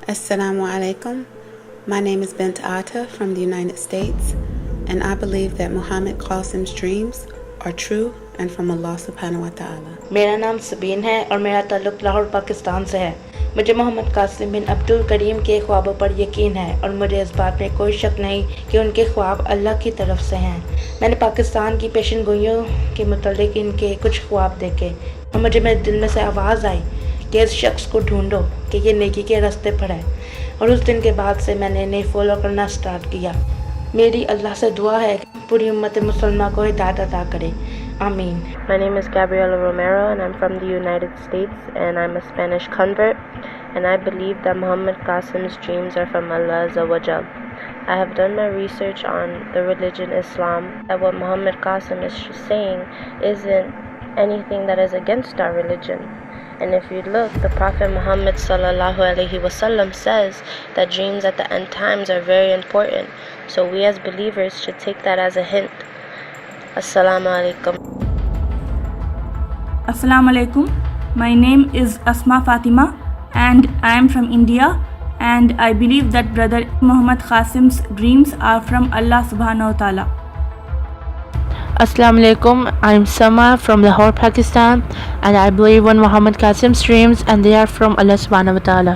Assalamu alaikum. My name is BINT ATTA from the United States, and I believe that Muhammad Qasim's dreams are true and from Allah subhanahu wa ta'ala. मेरा नाम सबीन है और मेरा ताल्लुक़ लाहौर पाकिस्तान से है। मुझे मोहम्मद कासिम बिन अब्दुल करीम के ख्वाबों पर यकीन है और मुझे इस बात में कोई शक नहीं कि उनके ख्वाब अल्लाह की तरफ से हैं। मैंने पाकिस्तान की पेशन गोइयों के मुतालिक इनके कुछ ख्वाब देखे और मुझे मेरे दिल में से आवाज़ आई कि इस शख्स को ढूंढो कि ये नेकी के रास्ते पर है, और उस दिन के बाद से मैंने इन्हें फॉलो करना स्टार्ट किया। मेरी अल्लाह से दुआ है कि पूरी उम्मत मुसलमान को हिदायत अता करे। आमीन। My name is Gabriel Romero and I'm from the United States and I'm a Spanish convert, and I believe that Muhammad Qasim's dreams are from Allah Azza wa Jal. I have done my research on the religion Islam, that what Muhammad Qasim is saying isn't anything that is against our religion. And if you look, the Prophet Muhammad sallallahu alaihi wasallam says that dreams at the end times are very important. So we as believers should take that as a hint. Assalamu alaikum. Assalamu alaikum. My name is Asma Fatima and I am from India, and I believe that brother Muhammad Qasim's dreams are from Allah subhanahu wa ta'ala. Assalamu alaikum. I'm SAMAA from Lahore, Pakistan, and I believe in Muhammad Qasim's dreams and they are from Allah subhanahu wa ta'ala.